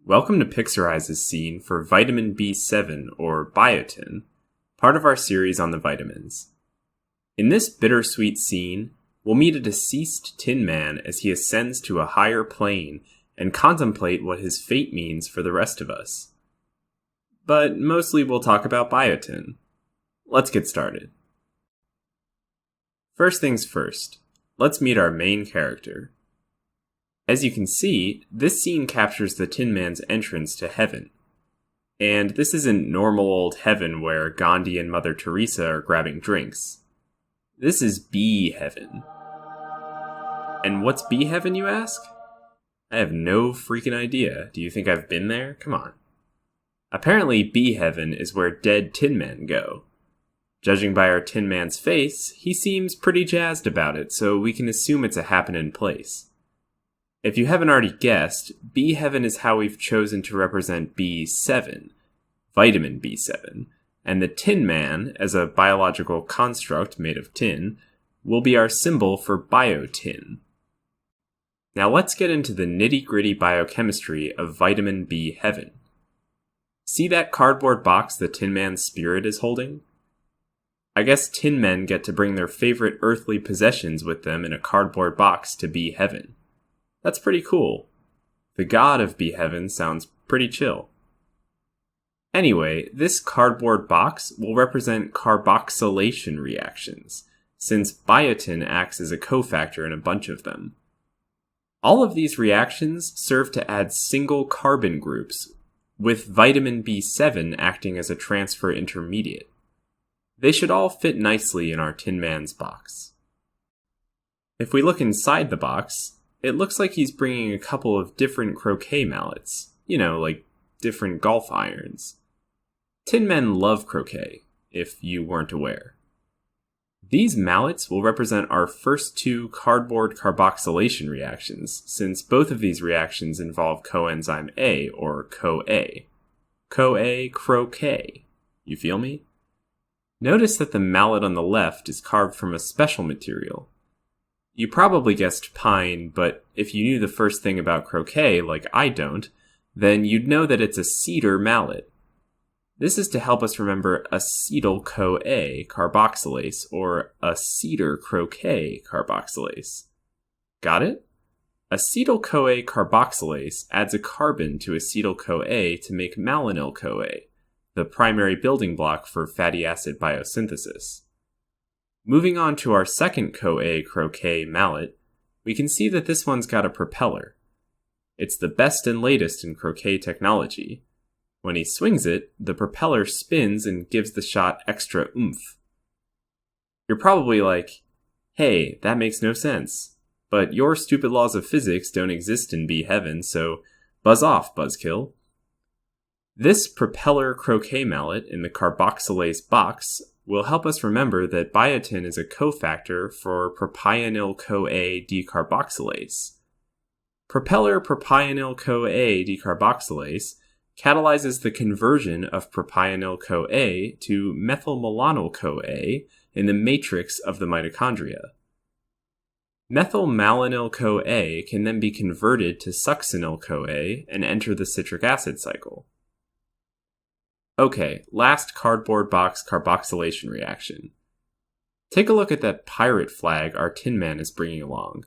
Welcome to Pixarize's scene for vitamin B7 or biotin, part of our series on the vitamins. In this bittersweet scene, we'll meet a deceased Tin Man as he ascends to a higher plane and contemplate what his fate means for the rest of us. But mostly we'll talk about biotin. Let's get started. First things first, let's meet our main character. As you can see, this scene captures the Tin Man's entrance to heaven. And this isn't normal old heaven where Gandhi and Mother Teresa are grabbing drinks. This is bee heaven. And what's bee heaven, you ask? I have no freaking idea. Do you think I've been there? Come on. Apparently, bee heaven is where dead Tin Men go. Judging by our Tin Man's face, he seems pretty jazzed about it, so we can assume it's a happening place. If you haven't already guessed, bee heaven is how we've chosen to represent B7, vitamin B7, and the Tin Man, as a biological construct made of tin, will be our symbol for biotin. Now let's get into the nitty-gritty biochemistry of vitamin B heaven. See that cardboard box the Tin Man's spirit is holding? I guess Tin Men get to bring their favorite earthly possessions with them in a cardboard box to bee heaven. That's pretty cool. The god of bee heaven sounds pretty chill. Anyway, this cardboard box will represent carboxylation reactions, since biotin acts as a cofactor in a bunch of them. All of these reactions serve to add single carbon groups, with vitamin B7 acting as a transfer intermediate. They should all fit nicely in our Tin Man's box. If we look inside the box, it looks like he's bringing a couple of different croquet mallets. Like different golf irons. Tin Men love croquet, if you weren't aware. These mallets will represent our first two cardboard carboxylation reactions, since both of these reactions involve coenzyme A, or CoA. CoA, croquet. You feel me? Notice that the mallet on the left is carved from a special material. You probably guessed pine, but if you knew the first thing about croquet, like I don't, then you'd know that it's a cedar mallet. This is to help us remember acetyl-CoA carboxylase, or acedar-croquet carboxylase. Got it? Acetyl-CoA carboxylase adds a carbon to acetyl-CoA to make malonyl-CoA, the primary building block for fatty acid biosynthesis. Moving on to our second CoA croquet mallet, we can see that this one's got a propeller. It's the best and latest in croquet technology. When he swings it, the propeller spins and gives the shot extra oomph. You're probably like, hey, that makes no sense. But your stupid laws of physics don't exist in bee heaven, so buzz off, buzzkill. This propeller croquet mallet in the carboxylase box will help us remember that biotin is a cofactor for propionyl-CoA decarboxylase. Propeller-propionyl-CoA decarboxylase catalyzes the conversion of propionyl-CoA to methylmalonyl-CoA in the matrix of the mitochondria. Methylmalonyl-CoA can then be converted to succinyl-CoA and enter the citric acid cycle. Okay, last cardboard box carboxylation reaction. Take a look at that pirate flag our Tin Man is bringing along.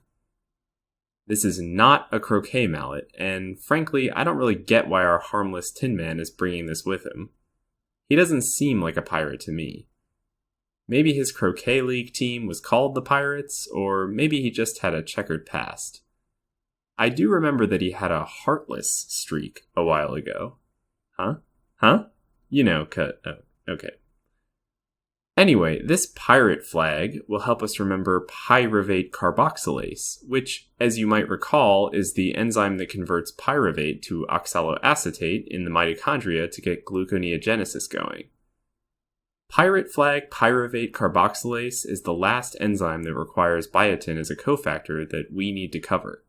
This is not a croquet mallet, and frankly, I don't really get why our harmless Tin Man is bringing this with him. He doesn't seem like a pirate to me. Maybe his croquet league team was called the Pirates, or maybe he just had a checkered past. I do remember that he had a heartless streak a while ago. Huh? Okay. Anyway, this pirate flag will help us remember pyruvate carboxylase, which, as you might recall, is the enzyme that converts pyruvate to oxaloacetate in the mitochondria to get gluconeogenesis going. Pirate flag pyruvate carboxylase is the last enzyme that requires biotin as a cofactor that we need to cover.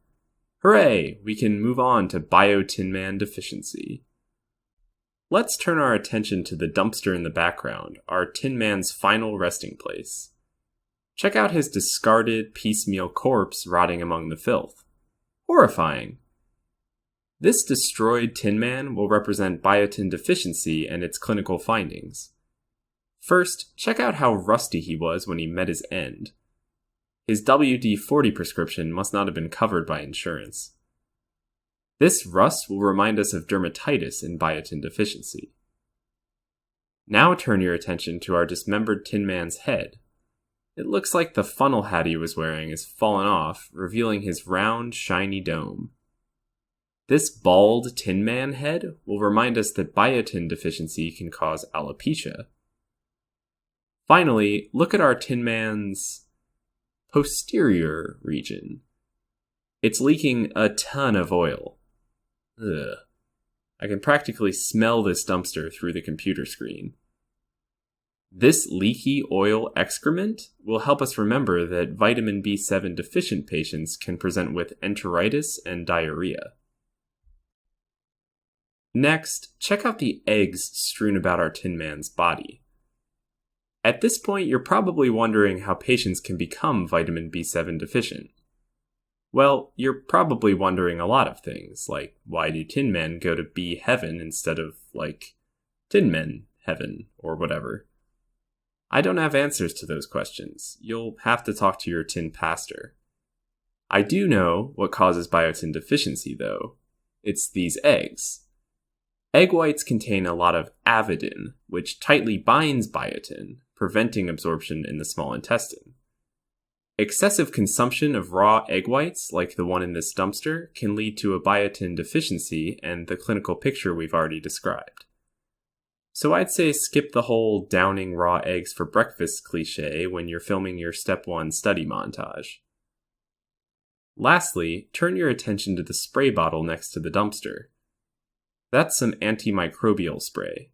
Hooray! We can move on to biotin man deficiency. Let's turn our attention to the dumpster in the background, our Tin Man's final resting place. Check out his discarded, piecemeal corpse rotting among the filth. Horrifying. This destroyed Tin Man will represent biotin deficiency and its clinical findings. First, check out how rusty he was when he met his end. His WD-40 prescription must not have been covered by insurance. This rust will remind us of dermatitis in biotin deficiency. Now turn your attention to our dismembered Tin Man's head. It looks like the funnel hat he was wearing has fallen off, revealing his round, shiny dome. This bald Tin Man head will remind us that biotin deficiency can cause alopecia. Finally, look at our Tin Man's posterior region. It's leaking a ton of oil. Ugh. I can practically smell this dumpster through the computer screen. This leaky oil excrement will help us remember that vitamin B7 deficient patients can present with enteritis and diarrhea. Next, check out the eggs strewn about our Tin Man's body. At this point, you're probably wondering how patients can become vitamin B7 deficient. Well, you're probably wondering a lot of things, like why do Tin Men go to bee heaven instead of, Tin Men heaven, or whatever. I don't have answers to those questions. You'll have to talk to your tin pastor. I do know what causes biotin deficiency, though. It's these eggs. Egg whites contain a lot of avidin, which tightly binds biotin, preventing absorption in the small intestine. Excessive consumption of raw egg whites, like the one in this dumpster, can lead to a biotin deficiency and the clinical picture we've already described. So I'd say skip the whole downing raw eggs for breakfast cliche when you're filming your Step 1 study montage. Lastly, turn your attention to the spray bottle next to the dumpster. That's some antimicrobial spray.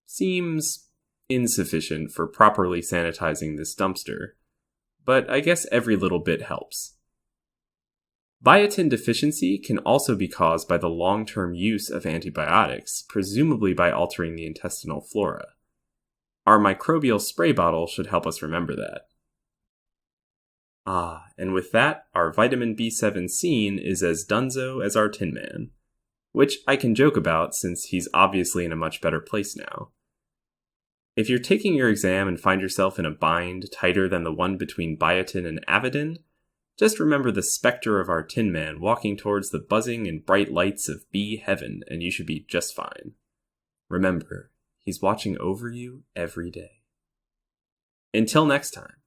Seems insufficient for properly sanitizing this dumpster, but I guess every little bit helps. Biotin deficiency can also be caused by the long-term use of antibiotics, presumably by altering the intestinal flora. Our microbial spray bottle should help us remember that. And with that, our vitamin B7 scene is as dunzo as our Tin Man, which I can joke about since he's obviously in a much better place now. If you're taking your exam and find yourself in a bind tighter than the one between biotin and avidin, just remember the specter of our Tin Man walking towards the buzzing and bright lights of bee heaven, and you should be just fine. Remember, he's watching over you every day. Until next time.